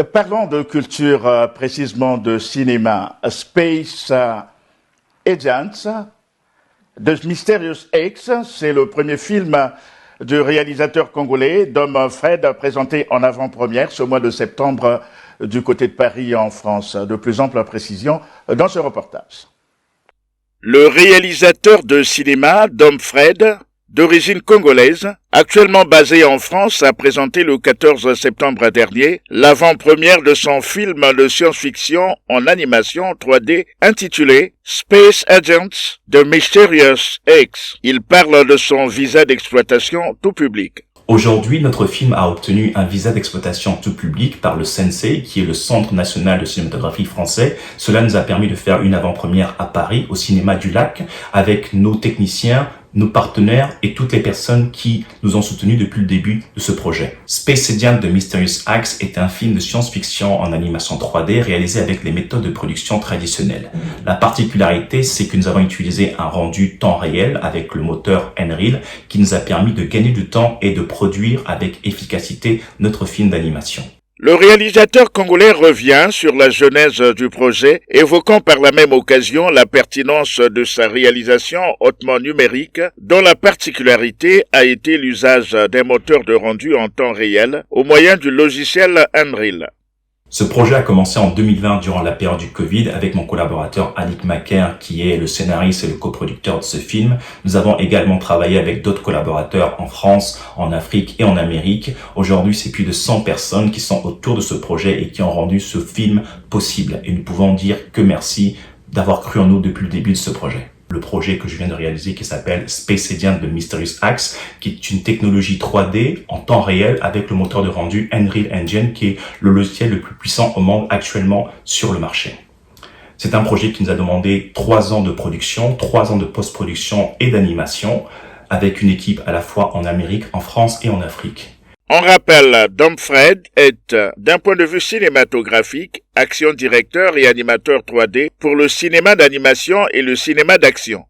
Parlons de culture, précisément de cinéma. Space Agents, The Mysterious X, c'est le premier film du réalisateur congolais, Dom Fred, présenté en avant-première ce mois de septembre du côté de Paris en France. De plus amples précisions dans ce reportage. Le réalisateur de cinéma, Dom Fred, d'origine congolaise, actuellement basé en France, a présenté le 14 septembre dernier l'avant-première de son film de science-fiction en animation 3D intitulé Space Agents, The Mysterious X. Il parle de son visa d'exploitation tout public. Aujourd'hui, notre film a obtenu un visa d'exploitation tout public par le CNC, qui est le Centre national de cinématographie français. Cela nous a permis de faire une avant-première à Paris, au cinéma du Lac, avec nos techniciens, nos partenaires et toutes les personnes qui nous ont soutenus depuis le début de ce projet. Space Agent The Mysterious X est un film de science-fiction en animation 3D réalisé avec les méthodes de production traditionnelles. La particularité, c'est que nous avons utilisé un rendu temps réel avec le moteur Unreal qui nous a permis de gagner du temps et de produire avec efficacité notre film d'animation. Le réalisateur congolais revient sur la genèse du projet, évoquant par la même occasion la pertinence de sa réalisation hautement numérique, dont la particularité a été l'usage d'un moteur de rendu en temps réel au moyen du logiciel Unreal. Ce projet a commencé en 2020 durant la période du Covid avec mon collaborateur Annick Macaire qui est le scénariste et le coproducteur de ce film. Nous avons également travaillé avec d'autres collaborateurs en France, en Afrique et en Amérique. Aujourd'hui, c'est plus de 100 personnes qui sont autour de ce projet et qui ont rendu ce film possible. Et nous pouvons dire que merci d'avoir cru en nous depuis le début de ce projet. Le projet que je viens de réaliser qui s'appelle Space Agent The Mysterious X, qui est une technologie 3D en temps réel avec le moteur de rendu Unreal Engine, qui est le logiciel le plus puissant au monde actuellement sur le marché. C'est un projet qui nous a demandé 3 ans de production, 3 ans de post-production et d'animation, avec une équipe à la fois en Amérique, en France et en Afrique. On rappelle, Dom Fred est, d'un point de vue cinématographique, action directeur et animateur 3D pour le cinéma d'animation et le cinéma d'action.